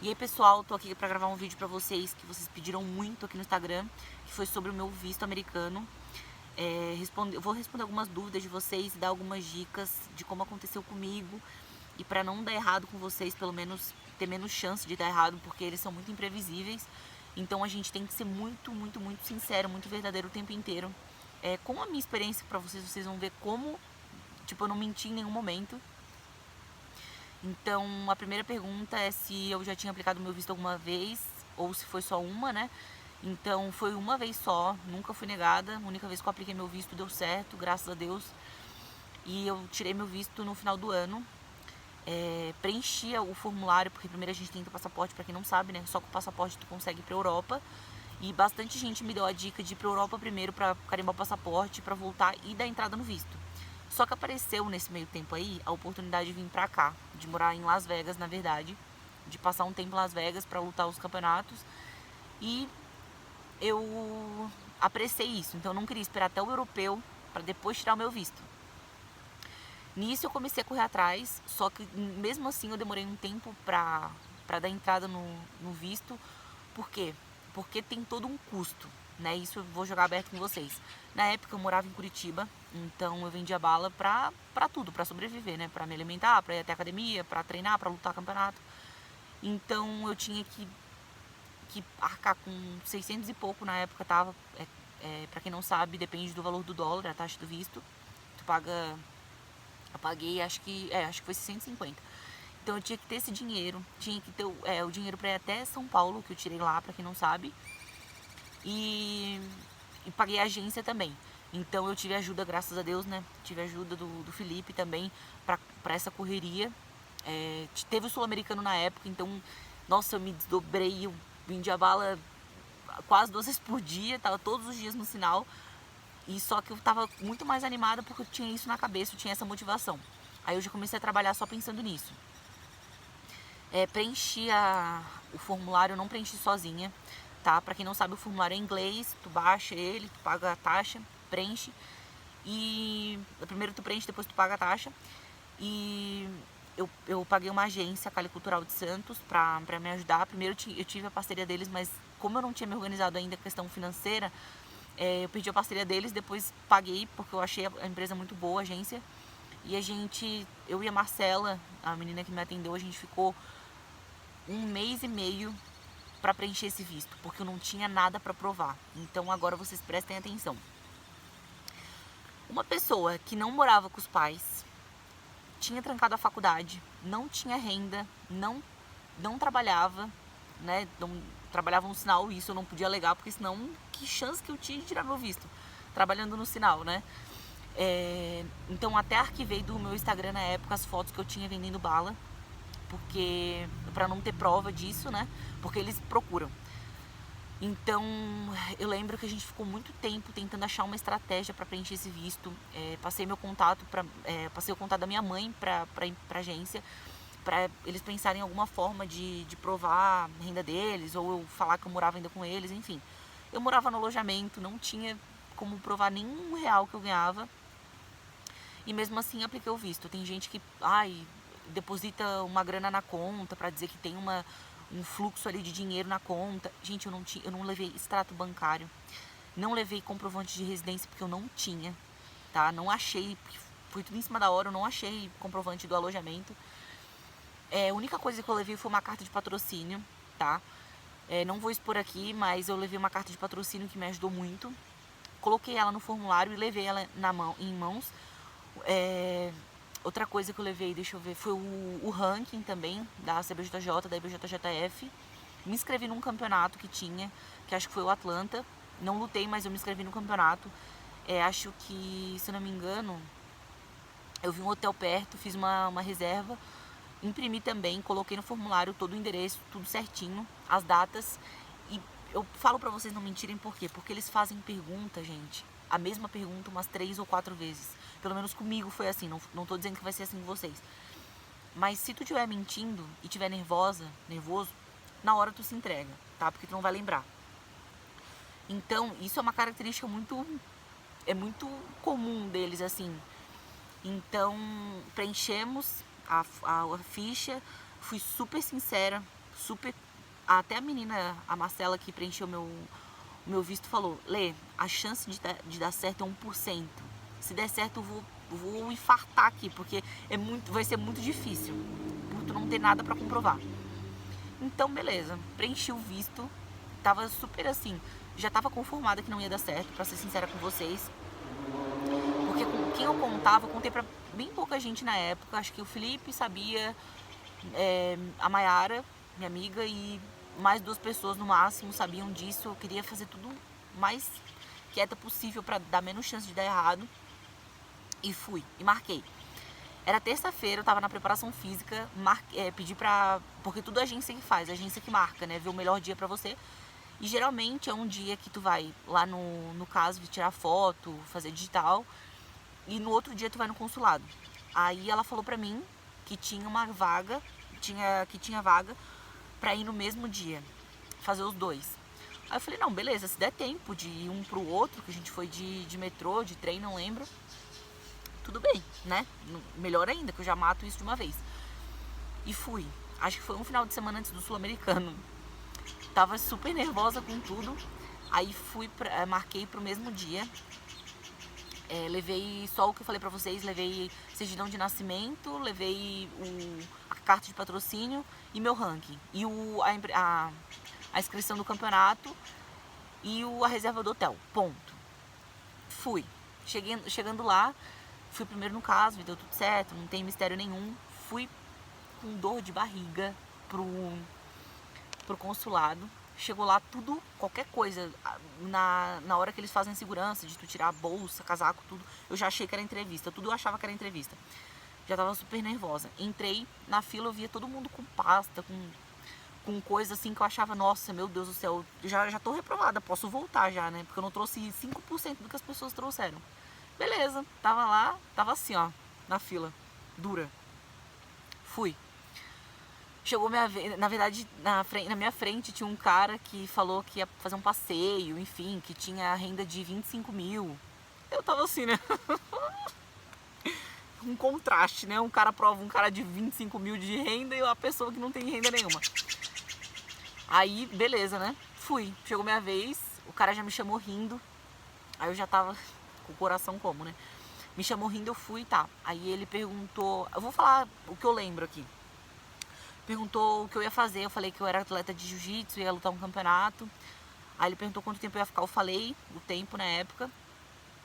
E aí, pessoal, tô aqui pra gravar um vídeo pra vocês que vocês pediram muito aqui no Instagram, que foi sobre o meu visto americano. Eu vou responder algumas dúvidas de vocês e dar algumas dicas de como aconteceu comigo e pra não dar errado com vocês, pelo menos ter menos chance de dar errado, porque eles são muito imprevisíveis. Então a gente tem que ser muito, muito, muito sincero, muito verdadeiro o tempo inteiro. Com a minha experiência pra vocês, vocês vão ver como, tipo, eu não menti em nenhum momento. Então, a primeira pergunta é se eu já tinha aplicado meu visto alguma vez ou se foi só uma, né? Então, foi uma vez só, nunca fui negada. A única vez que eu apliquei meu visto deu certo, graças a Deus. E eu tirei meu visto no final do ano. Preenchia o formulário, porque primeiro a gente tem que ter passaporte, pra quem não sabe, né? Só com o passaporte tu consegue ir pra Europa. E bastante gente me deu a dica de ir pra Europa primeiro pra carimbar o passaporte, pra voltar e dar entrada no visto. Só que apareceu nesse meio tempo aí a oportunidade de vir pra cá, de morar em Las Vegas, na verdade, de passar um tempo em Las Vegas pra lutar os campeonatos. E eu apressei isso, então eu não queria esperar até o europeu pra depois tirar o meu visto. Nisso eu comecei a correr atrás, só que mesmo assim eu demorei um tempo pra dar entrada no visto. Por quê? Porque tem todo um custo, né? Isso eu vou jogar aberto com vocês. Na época eu morava em Curitiba, então eu vendia bala pra tudo, pra sobreviver, né? Pra me alimentar, pra ir até a academia, pra treinar, pra lutar campeonato. Então eu tinha que arcar com 600 e pouco na época, tava. Pra quem não sabe, depende do valor do dólar, a taxa do visto. Tu paga. Eu paguei, acho que foi 650. Então eu tinha que ter esse dinheiro, tinha que ter o dinheiro pra ir até São Paulo, que eu tirei lá, pra quem não sabe. E paguei a agência também. Então eu tive ajuda, graças a Deus, né? Tive ajuda do Felipe também pra essa correria. Teve o Sul-Americano na época, então, nossa, eu me desdobrei, eu vendi a bala quase 2 vezes por dia, tava todos os dias no sinal. E só que eu tava muito mais animada porque eu tinha isso na cabeça, eu tinha essa motivação. Aí eu já comecei a trabalhar só pensando nisso. Preenchi o formulário, eu não preenchi sozinha, tá? Pra quem não sabe, o formulário é em inglês, tu baixa ele, tu paga a taxa, preenche. E primeiro tu preenche, depois tu paga a taxa. E eu paguei uma agência, a Cali Cultural de Santos, pra me ajudar. Primeiro eu tive a parceria deles, mas como eu não tinha me organizado ainda a questão financeira, eu pedi a parceria deles, depois paguei, porque eu achei a empresa muito boa, a agência. E eu e a Marcela, a menina que me atendeu, a gente ficou 1 mês e meio para preencher esse visto, porque eu não tinha nada para provar. Então agora vocês prestem atenção. Uma pessoa que não morava com os pais, tinha trancado a faculdade, não tinha renda, não trabalhava, né? Não trabalhava no sinal, isso eu não podia alegar, porque senão que chance que eu tinha de tirar meu visto trabalhando no sinal, né? Então até arquivei do meu Instagram na época as fotos que eu tinha vendendo bala, porque para não ter prova disso, né? Porque eles procuram. Então, eu lembro que a gente ficou muito tempo tentando achar uma estratégia para preencher esse visto. Passei o contato da minha mãe para agência, para eles pensarem em alguma forma de provar a renda deles, ou eu falar que eu morava ainda com eles, enfim. Eu morava no alojamento, não tinha como provar nenhum real que eu ganhava. E mesmo assim apliquei o visto. Tem gente que, deposita uma grana na conta para dizer que tem um fluxo ali de dinheiro na conta. Gente, eu não levei extrato bancário, não levei comprovante de residência porque eu não tinha, tá? Não achei, foi tudo em cima da hora, eu não achei comprovante do alojamento. A única coisa que eu levei foi uma carta de patrocínio, tá? Não vou expor aqui, mas eu levei uma carta de patrocínio que me ajudou muito. Coloquei ela no formulário e levei ela em mãos. Outra coisa que eu levei, deixa eu ver, foi o ranking também da CBJJ, da IBJJF. Me inscrevi num campeonato que tinha, que acho que foi o Atlanta. Não lutei, mas eu me inscrevi no campeonato. Acho que, se não me engano, eu vi um hotel perto, fiz uma reserva, imprimi também, coloquei no formulário todo o endereço, tudo certinho, as datas. E eu falo pra vocês não mentirem por quê? Porque eles fazem pergunta, gente, a mesma pergunta umas 3 ou 4 vezes. Pelo menos comigo foi assim, não tô dizendo que vai ser assim com vocês. Mas se tu estiver mentindo e estiver nervoso, na hora tu se entrega, tá? Porque tu não vai lembrar. Então, isso é uma característica muito comum deles, assim. Então, preenchemos a ficha, fui super sincera, super... Até a menina, a Marcela, que preencheu o meu visto, falou: Lê, a chance de dar certo é 1%. Se der certo, eu vou infartar aqui, porque vai ser muito difícil, por tu não ter nada pra comprovar. Então, beleza, preenchi o visto, tava super assim, já tava conformada que não ia dar certo, pra ser sincera com vocês. Porque com quem eu contava, eu contei pra bem pouca gente na época. Acho que o Felipe sabia, a Mayara, minha amiga, e mais 2 pessoas no máximo sabiam disso. Eu queria fazer tudo mais quieta possível pra dar menos chance de dar errado. E fui, e marquei. Era terça-feira, eu tava na preparação física, pedi pra... Porque tudo a agência que faz, a agência que marca, né? Vê o melhor dia pra você. E geralmente é um dia que tu vai lá no caso, tirar foto, fazer digital. E no outro dia tu vai no consulado. Aí ela falou pra mim que tinha uma vaga, que tinha vaga pra ir no mesmo dia, fazer os 2. Aí eu falei, não, beleza, se der tempo de ir um pro outro, que a gente foi de metrô, de trem, não lembro, tudo bem, né? Melhor ainda, que eu já mato isso de uma vez. E fui. Acho que foi um final de semana antes do Sul-Americano. Tava super nervosa com tudo. Aí marquei pro mesmo dia. Levei só o que eu falei pra vocês, levei certidão de nascimento, levei a carta de patrocínio e meu ranking. E a inscrição do campeonato e a reserva do hotel. Ponto. Fui. Chegando lá, fui primeiro no caso, deu tudo certo, não tem mistério nenhum. Fui com dor de barriga pro consulado. Chegou lá tudo, qualquer coisa, na hora que eles fazem segurança, de tu tirar a bolsa, casaco, tudo, eu já achei que era entrevista, tudo eu achava que era entrevista. Já tava super nervosa. Entrei na fila, eu via todo mundo com pasta, com coisa assim que eu achava, nossa, meu Deus do céu, já tô reprovada, posso voltar já, né? Porque eu não trouxe 5% do que as pessoas trouxeram. Beleza, tava lá, tava assim, ó, na fila, dura. Fui. Chegou minha vez, na verdade, na minha frente tinha um cara que falou que ia fazer um passeio, enfim, que tinha renda de 25 mil. Eu tava assim, né? Um contraste, né? Um cara prova um cara de 25 mil de renda e uma pessoa que não tem renda nenhuma. Aí, beleza, né? Fui. Chegou minha vez, o cara já me chamou rindo. Aí eu já tava com o coração como, né? Me chamou rindo, eu fui, tá. Aí ele perguntou... Eu vou falar o que eu lembro aqui. Perguntou o que eu ia fazer, eu falei que eu era atleta de jiu-jitsu, ia lutar um campeonato. Aí ele perguntou quanto tempo eu ia ficar, eu falei o tempo na época.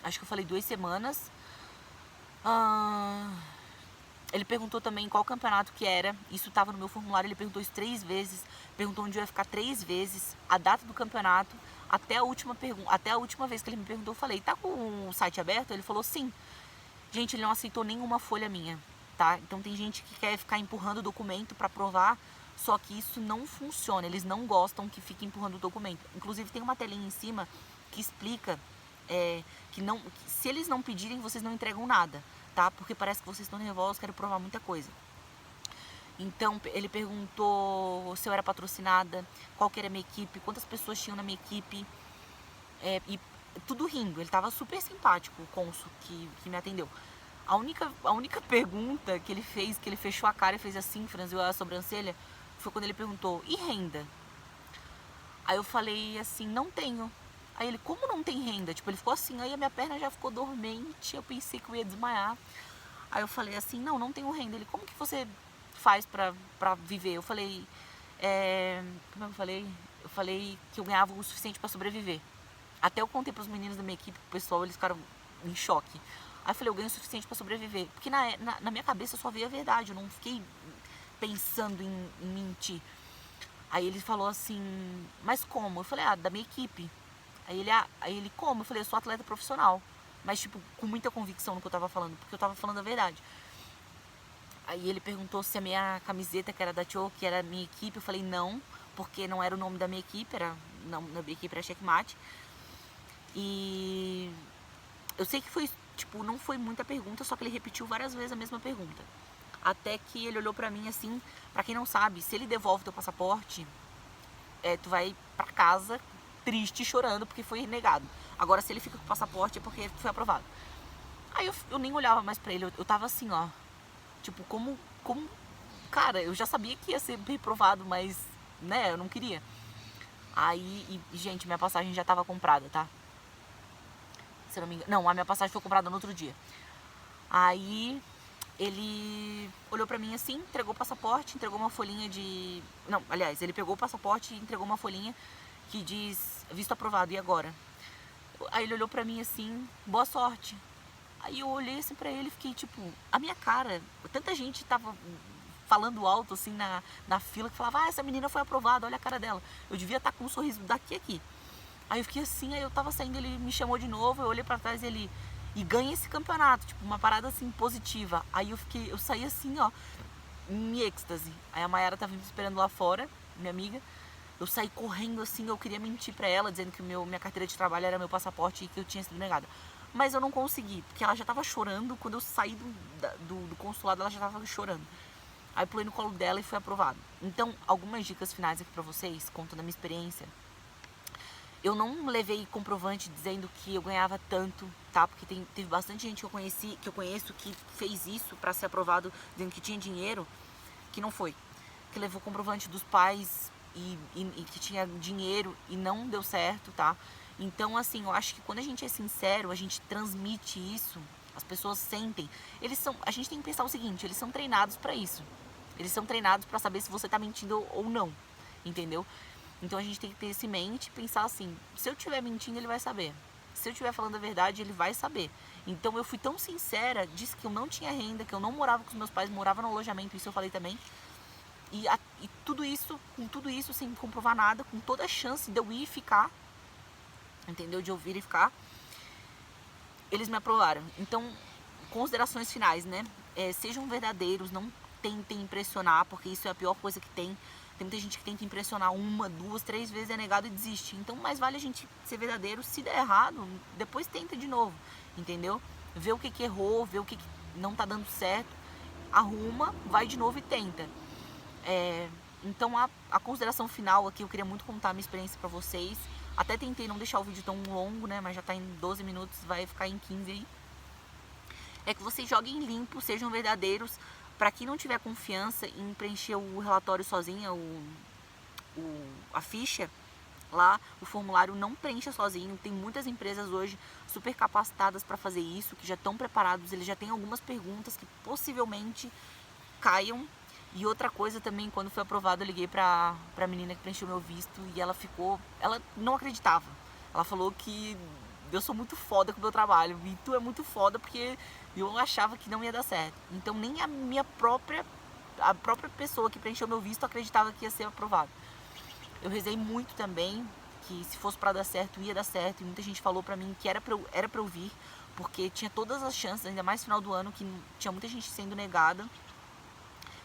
Acho que eu falei 2 semanas. Ele perguntou também qual campeonato que era, isso estava no meu formulário, ele perguntou isso 3 vezes. Perguntou onde eu ia ficar 3 vezes, a data do campeonato, até a última vez que ele me perguntou, eu falei, tá com o site aberto? Ele falou, sim. Gente, ele não aceitou nenhuma folha minha. Tá? Então tem gente que quer ficar empurrando o documento para provar, só que isso não funciona, eles não gostam que fique empurrando o documento. Inclusive tem uma telinha em cima que explica que se eles não pedirem, vocês não entregam nada, tá? Porque parece que vocês estão nervosos, querem provar muita coisa. Então ele perguntou se eu era patrocinada, qual que era a minha equipe, quantas pessoas tinham na minha equipe, e tudo rindo. Ele tava super simpático, o cônsul que me atendeu. A única pergunta que ele fez, que ele fechou a cara e fez assim, franziu a sobrancelha, foi quando ele perguntou, e renda? Aí eu falei assim, não tenho. Aí ele, como não tem renda? Tipo, ele ficou assim, aí a minha perna já ficou dormente, eu pensei que eu ia desmaiar. Aí eu falei assim, não tenho renda. Ele, como que você faz pra viver? Eu falei, como eu falei? Eu falei que eu ganhava o suficiente pra sobreviver. Até eu contei pros meninos da minha equipe, pro pessoal, eles ficaram em choque. Aí eu falei, eu ganho o suficiente pra sobreviver. Porque na minha cabeça eu só veio a verdade, eu não fiquei pensando em mentir. Aí ele falou assim, mas como? Eu falei, da minha equipe. Aí ele, como? Eu falei, eu sou atleta profissional. Mas, tipo, com muita convicção no que eu tava falando, porque eu tava falando a verdade. Aí ele perguntou se a minha camiseta, que era da Tio, que era a minha equipe. Eu falei, não, porque não era o nome da minha equipe, da minha equipe era Checkmate. E eu sei que foi, tipo, não foi muita pergunta, só que ele repetiu várias vezes a mesma pergunta. Até que ele olhou pra mim assim, pra quem não sabe, se ele devolve teu passaporte, tu vai pra casa triste, chorando, porque foi negado. Agora, se ele fica com o passaporte, é porque foi aprovado. Aí eu nem olhava mais pra ele, eu tava assim, ó, tipo, como... Cara, eu já sabia que ia ser reprovado, mas né, eu não queria. Aí, gente, minha passagem já tava comprada, tá? Se eu não me engano. Não, a minha passagem foi comprada no outro dia. Aí ele olhou pra mim assim, entregou o passaporte, entregou uma folhinha de... Não, aliás, ele pegou o passaporte e entregou uma folhinha que diz visto aprovado, e agora? Aí ele olhou pra mim assim, boa sorte. Aí eu olhei assim pra ele e fiquei tipo, a minha cara, tanta gente tava falando alto assim na fila que falava, essa menina foi aprovada, olha a cara dela. Eu devia estar com um sorriso daqui a aqui. Aí eu fiquei assim, aí eu tava saindo, ele me chamou de novo, eu olhei pra trás e ele, e ganha esse campeonato, tipo, uma parada assim positiva. Aí eu saí assim, ó, em êxtase. Aí a Mayara tava me esperando lá fora, minha amiga. Eu saí correndo assim, eu queria mentir pra ela, dizendo que minha carteira de trabalho era meu passaporte e que eu tinha sido negada. Mas eu não consegui, porque ela já tava chorando, quando eu saí do consulado ela já tava chorando. Aí pulei no colo dela e fui aprovado. Então, algumas dicas finais aqui pra vocês, contando a minha experiência. Eu não levei comprovante dizendo que eu ganhava tanto, tá? Porque teve bastante gente que eu conheço que fez isso pra ser aprovado dizendo que tinha dinheiro, que não foi. Que levou comprovante dos pais e que tinha dinheiro e não deu certo, tá? Então, assim, eu acho que quando a gente é sincero, a gente transmite isso, as pessoas sentem. A gente tem que pensar o seguinte, eles são treinados pra isso. Eles são treinados pra saber se você tá mentindo ou não, entendeu? Então a gente tem que ter isso em mente e pensar assim, se eu estiver mentindo, ele vai saber. Se eu estiver falando a verdade, ele vai saber. Então eu fui tão sincera, disse que eu não tinha renda, que eu não morava com os meus pais, morava no alojamento, isso eu falei também. E tudo isso, com tudo isso, sem comprovar nada, com toda a chance de eu ir e ficar, entendeu? De eu vir e ficar, eles me aprovaram. Então, considerações finais, né? Sejam verdadeiros, não tentem impressionar, porque isso é a pior coisa que tem. Tem muita gente que tenta impressionar 1, 2, 3 vezes, é negado e desiste. Então, mais vale a gente ser verdadeiro. Se der errado, depois tenta de novo, entendeu? Vê o que errou, vê o que não tá dando certo, arruma, vai de novo e tenta. Então, a consideração final aqui, eu queria muito contar a minha experiência pra vocês. Até tentei não deixar o vídeo tão longo, né? Mas já tá em 12 minutos, vai ficar em 15 aí. É que vocês joguem limpo, sejam verdadeiros. Pra quem não tiver confiança em preencher o relatório sozinha, a ficha lá, o formulário, não preencha sozinho. Tem muitas empresas hoje super capacitadas para fazer isso, que já estão preparados, eles já têm algumas perguntas que possivelmente caiam. E outra coisa também, quando foi aprovado, eu liguei pra menina que preencheu meu visto e ela não acreditava. Ela falou que eu sou muito foda com o meu trabalho e tu é muito foda porque eu achava que não ia dar certo. Então nem a própria pessoa que preencheu meu visto acreditava que ia ser aprovado. Eu rezei muito também, que se fosse pra dar certo, ia dar certo. E muita gente falou pra mim que era pra eu vir, porque tinha todas as chances, ainda mais no final do ano, que tinha muita gente sendo negada.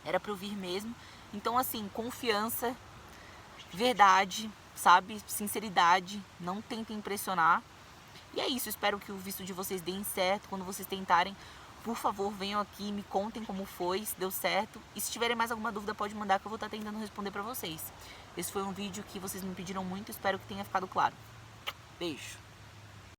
Era pra eu vir mesmo. Então, assim, confiança, verdade, sabe? Sinceridade, não tentem impressionar. E é isso, espero que o visto de vocês dê certo. Quando vocês tentarem, por favor, venham aqui, me contem como foi, se deu certo. E se tiverem mais alguma dúvida, pode mandar que eu vou estar tentando responder pra vocês. Esse foi um vídeo que vocês me pediram muito, espero que tenha ficado claro. Beijo!